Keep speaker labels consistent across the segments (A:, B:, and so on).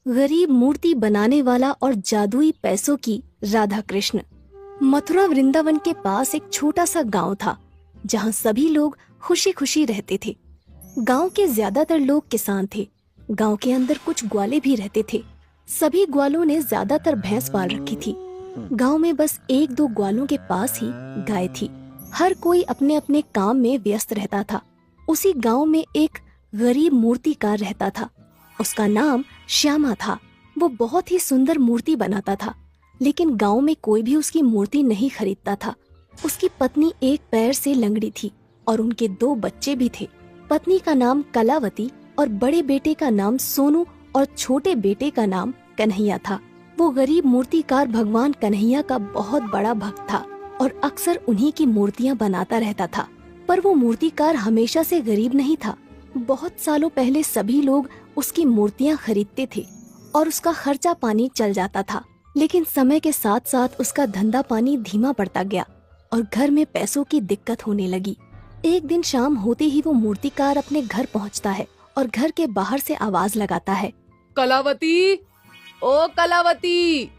A: गरीब मूर्ति बनाने वाला और जादुई पैसों की राधा कृष्ण। मथुरा वृंदावन के पास एक छोटा सा गांव था जहां सभी लोग खुशी खुशी रहते थे। गांव के ज्यादातर लोग किसान थे। गांव के अंदर कुछ ग्वाले भी रहते थे। सभी ग्वालों ने ज्यादातर भैंस पाल रखी थी। गांव में बस एक दो ग्वालों के पास ही गाय थी। हर कोई अपने अपने काम में व्यस्त रहता था। उसी गांव में एक गरीब मूर्तिकार रहता था। उसका नाम श्यामा था। वो बहुत ही सुंदर मूर्ति बनाता था, लेकिन गांव में कोई भी उसकी मूर्ति नहीं खरीदता था। उसकी पत्नी एक पैर से लंगड़ी थी और उनके दो बच्चे भी थे। पत्नी का नाम कलावती और बड़े बेटे का नाम सोनू और छोटे बेटे का नाम कन्हैया था। वो गरीब मूर्तिकार भगवान कन्हैया का बहुत बड़ा भक्त था और अक्सर उन्हीं की मूर्तियां बनाता रहता था। पर वो मूर्तिकार हमेशा से गरीब नहीं था। बहुत सालों पहले सभी लोग उसकी मूर्तियां खरीदते थे और उसका खर्चा पानी चल जाता था। लेकिन समय के साथ साथ उसका धंधा पानी धीमा पड़ता गया और घर में पैसों की दिक्कत होने लगी। एक दिन शाम होते ही वो मूर्तिकार अपने घर पहुंचता है और घर के बाहर से आवाज लगाता है,
B: कलावती, ओ कलावती,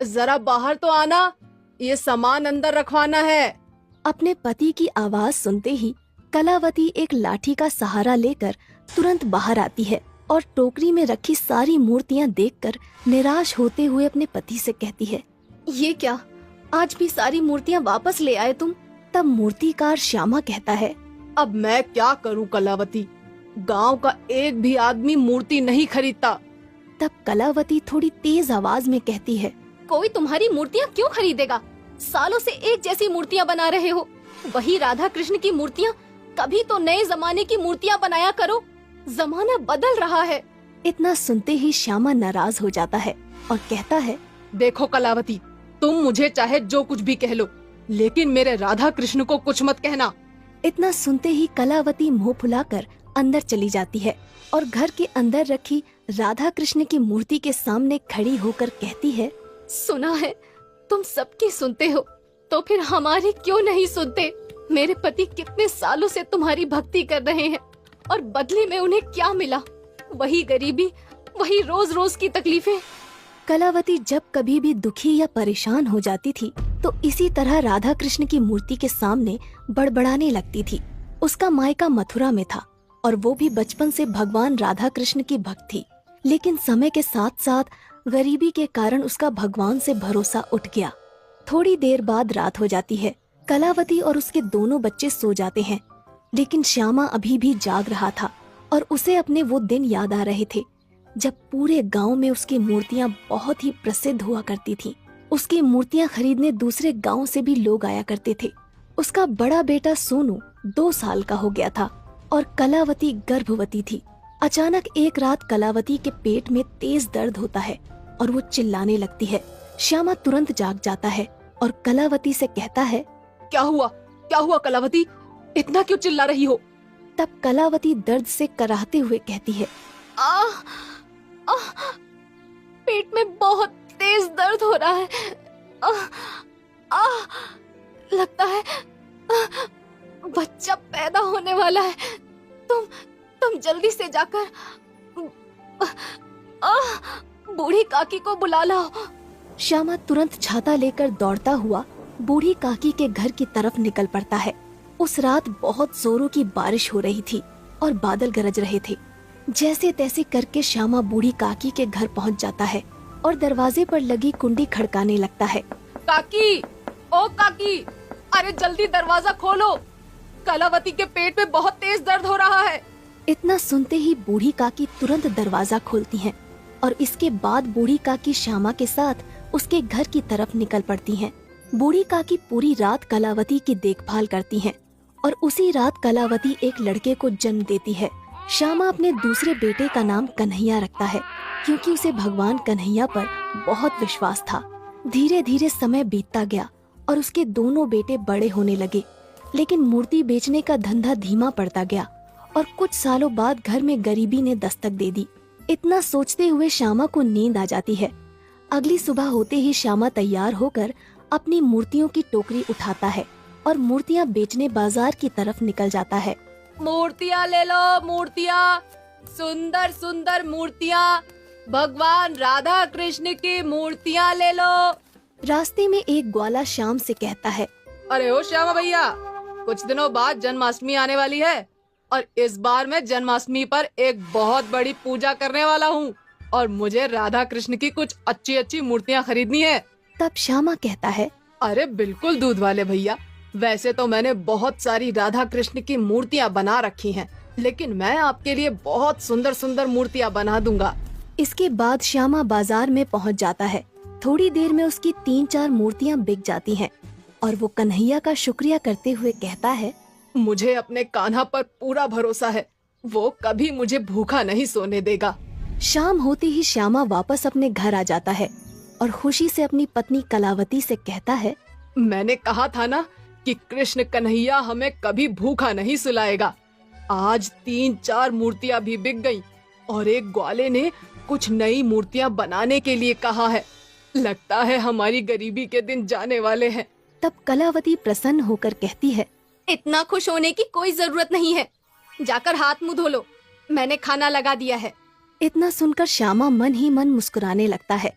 B: जरा बाहर तो आना, ये सामान अंदर रखवाना है।
A: अपने पति की आवाज सुनते ही कलावती एक लाठी का सहारा लेकर तुरंत बाहर आती है और टोकरी में रखी सारी मूर्तियां देखकर निराश होते हुए अपने पति से कहती है, ये क्या, आज भी सारी मूर्तियां वापस ले आए तुम? तब मूर्तिकार श्यामा कहता है,
B: अब मैं क्या करूं कलावती, गांव का एक भी आदमी मूर्ति नहीं खरीदता।
A: तब कलावती थोड़ी तेज आवाज में कहती है,
C: कोई तुम्हारी मूर्तियां क्यों खरीदेगा? सालों से एक जैसी मूर्तियां बना रहे हो। वही राधा कृष्ण की मूर्तियां, कभी तो नए जमाने की मूर्तियां बनाया करो। जमाना बदल रहा है।
A: इतना सुनते ही श्यामा नाराज हो जाता है और कहता है,
B: देखो कलावती, तुम मुझे चाहे जो कुछ भी कह लो, लेकिन मेरे राधा कृष्ण को कुछ मत कहना।
A: इतना सुनते ही कलावती मुंह फुलाकर अंदर चली जाती है और घर के अंदर रखी राधा कृष्ण की मूर्ति के सामने खड़ी होकर कहती है,
C: सुना है तुम सबकी सुनते हो, तो फिर हमारी क्यों नहीं सुनते? मेरे पति कितने सालों से तुम्हारी भक्ति कर रहे हैं और बदले में उन्हें क्या मिला? वही गरीबी, वही रोज रोज की तकलीफें।
A: कलावती जब कभी भी दुखी या परेशान हो जाती थी तो इसी तरह राधा कृष्ण की मूर्ति के सामने बड़बड़ाने लगती थी। उसका मायका मथुरा में था और वो भी बचपन से भगवान राधा कृष्ण की भक्त थी। लेकिन समय के साथ साथ गरीबी के कारण उसका भगवान से भरोसा उठ गया। थोड़ी देर बाद रात हो जाती है। कलावती और उसके दोनों बच्चे सो जाते हैं, लेकिन श्यामा अभी भी जाग रहा था और उसे अपने वो दिन याद आ रहे थे जब पूरे गांव में उसकी मूर्तियां बहुत ही प्रसिद्ध हुआ करती थीं। उसकी मूर्तियां खरीदने दूसरे गांव से भी लोग आया करते थे। उसका बड़ा बेटा सोनू 2 साल का हो गया था और कलावती गर्भवती थी। अचानक एक रात कलावती के पेट में तेज दर्द होता है और वो चिल्लाने लगती है। श्यामा तुरंत जाग जाता है और कलावती से कहता है,
B: क्या हुआ कलावती, इतना क्यों चिल्ला रही हो?
A: तब कलावती दर्द से कराहते हुए कहती है,
C: पेट में बहुत तेज दर्द हो रहा है। लगता है बच्चा पैदा होने वाला है। तुम जल्दी से जाकर बूढ़ी काकी को बुला लाओ।
A: श्यामा तुरंत छाता लेकर दौड़ता हुआ बूढ़ी काकी के घर की तरफ निकल पड़ता है। उस रात बहुत जोरों की बारिश हो रही थी और बादल गरज रहे थे। जैसे तैसे करके श्यामा बूढ़ी काकी के घर पहुंच जाता है और दरवाजे पर लगी कुंडी खड़काने लगता है।
B: काकी, ओ काकी, अरे जल्दी दरवाजा खोलो, कलावती के पेट में बहुत तेज दर्द हो रहा है।
A: इतना सुनते ही बूढ़ी काकी तुरंत दरवाजा खोलती हैं और इसके बाद बूढ़ी काकी श्यामा के साथ उसके घर की तरफ निकल पड़ती हैं। बूढ़ी काकी पूरी रात कलावती की देखभाल करती हैं और उसी रात कलावती एक लड़के को जन्म देती है। श्यामा अपने दूसरे बेटे का नाम कन्हैया रखता है क्योंकि उसे भगवान कन्हैया पर बहुत विश्वास था। धीरे धीरे समय बीतता गया और उसके दोनों बेटे बड़े होने लगे, लेकिन मूर्ति बेचने का धंधा धीमा पड़ता गया और कुछ सालों बाद घर में गरीबी ने दस्तक दे दी। इतना सोचते हुए श्यामा को नींद आ जाती है। अगली सुबह होते ही श्यामा तैयार होकर अपनी मूर्तियों की टोकरी उठाता है और मूर्तियां बेचने बाजार की तरफ निकल जाता है।
B: मूर्तियां ले लो, मूर्तियां, सुंदर सुंदर मूर्तियां, भगवान राधा कृष्ण की मूर्तियाँ ले लो।
A: रास्ते में एक ग्वाला श्याम से कहता है,
B: अरे ओ श्यामा भैया, कुछ दिनों बाद जन्माष्टमी आने वाली है और इस बार मैं जन्माष्टमी पर एक बहुत बड़ी पूजा करने वाला हूँ और मुझे राधा कृष्ण की कुछ अच्छी अच्छी मूर्तियाँ खरीदनी है।
A: तब श्यामा कहता है,
B: अरे बिल्कुल दूध वाले भैया, वैसे तो मैंने बहुत सारी राधा कृष्ण की मूर्तियाँ बना रखी हैं, लेकिन मैं आपके लिए बहुत सुंदर सुंदर मूर्तियाँ बना दूंगा।
A: इसके बाद श्यामा बाजार में पहुंच जाता है। थोड़ी देर में उसकी 3-4 मूर्तियां बिक जाती हैं और वो कन्हैया का शुक्रिया करते हुए कहता है,
B: मुझे अपने कान्हा पर पूरा भरोसा है, वो कभी मुझे भूखा नहीं सोने देगा।
A: शाम होते ही श्यामा वापस अपने घर आ जाता है और खुशी से अपनी पत्नी कलावती से कहता है,
B: मैंने कहा था ना कि कृष्ण कन्हैया हमें कभी भूखा नहीं सुलाएगा। आज 3-4 मूर्तियाँ भी बिक गईं और एक ग्वाले ने कुछ नई मूर्तियाँ बनाने के लिए कहा है। लगता है हमारी गरीबी के दिन जाने वाले हैं।
A: तब कलावती प्रसन्न होकर कहती है,
C: इतना खुश होने की कोई जरूरत नहीं है, जाकर हाथ मुंह धो लो, मैंने खाना लगा दिया है।
A: इतना सुनकर श्यामा मन ही मन मुस्कुराने लगता है।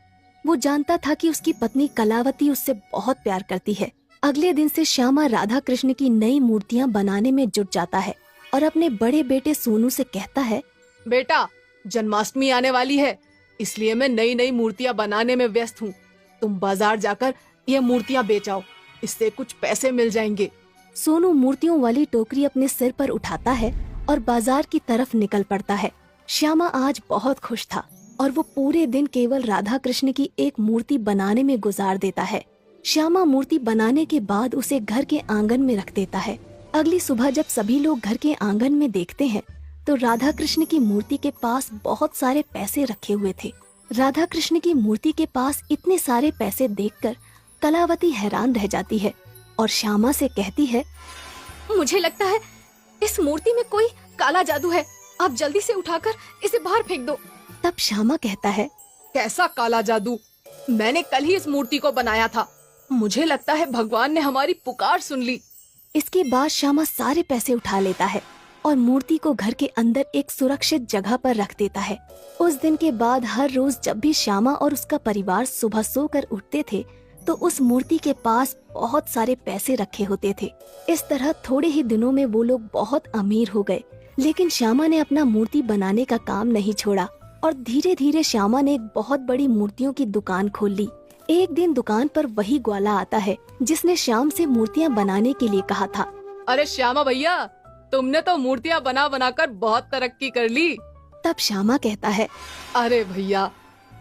A: वो जानता था कि उसकी पत्नी कलावती उससे बहुत प्यार करती है। अगले दिन से श्यामा राधा कृष्ण की नई मूर्तियाँ बनाने में जुट जाता है और अपने बड़े बेटे सोनू से कहता है,
B: बेटा, जन्माष्टमी आने वाली है, इसलिए मैं नई नई मूर्तियाँ बनाने में व्यस्त हूँ। तुम बाजार जाकर ये मूर्तियाँ बेचाओ, इससे कुछ पैसे मिल जाएंगे।
A: सोनू मूर्तियों वाली टोकरी अपने सिर पर उठाता है और बाजार की तरफ निकल पड़ता है। श्यामा आज बहुत खुश था और वो पूरे दिन केवल राधा कृष्ण की एक मूर्ति बनाने में गुजार देता है। श्यामा मूर्ति बनाने के बाद उसे घर के आंगन में रख देता है। अगली सुबह जब सभी लोग घर के आंगन में देखते हैं तो राधा कृष्ण की मूर्ति के पास बहुत सारे पैसे रखे हुए थे। राधा कृष्ण की मूर्ति के पास इतने सारे पैसे देखकर कलावती हैरान रह जाती है और श्यामा से कहती है,
C: मुझे लगता है इस मूर्ति में कोई काला जादू है, आप जल्दी से उठाकर इसे बाहर फेंक दो।
A: तब श्यामा कहता है,
B: कैसा काला जादू? मैंने कल ही इस मूर्ति को बनाया था। मुझे लगता है भगवान ने हमारी पुकार सुन ली।
A: इसके बाद श्यामा सारे पैसे उठा लेता है और मूर्ति को घर के अंदर एक सुरक्षित जगह पर रख देता है। उस दिन के बाद हर रोज जब भी श्यामा और उसका परिवार सुबह सोकर उठते थे तो उस मूर्ति के पास बहुत सारे पैसे रखे होते थे। इस तरह थोड़े ही दिनों में वो लोग बहुत अमीर हो गए। लेकिन श्यामा ने अपना मूर्ति बनाने का काम नहीं छोड़ा और धीरे धीरे श्यामा ने एक बहुत बड़ी मूर्तियों की दुकान खोल ली। एक दिन दुकान पर वही ग्वाला आता है जिसने श्याम से मूर्तियाँ बनाने के लिए कहा था।
B: अरे श्यामा भैया, तुमने तो मूर्तियाँ बना बनाकर बहुत तरक्की कर ली।
A: तब श्यामा कहता है,
B: अरे भैया,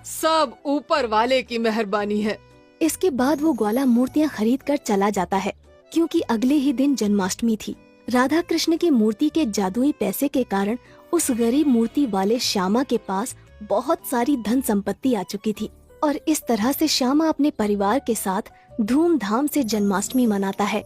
B: सब ऊपर वाले की मेहरबानी है।
A: इसके बाद वो ग्वाला मूर्तियाँ खरीद कर चला जाता है क्योंकि अगले ही दिन जन्माष्टमी थी। राधा कृष्ण की मूर्ति के जादुई पैसे के कारण उस गरीब मूर्ति वाले श्यामा के पास बहुत सारी धन संपत्ति आ चुकी थी और इस तरह से श्यामा अपने परिवार के साथ धूमधाम से जन्माष्टमी मनाता है।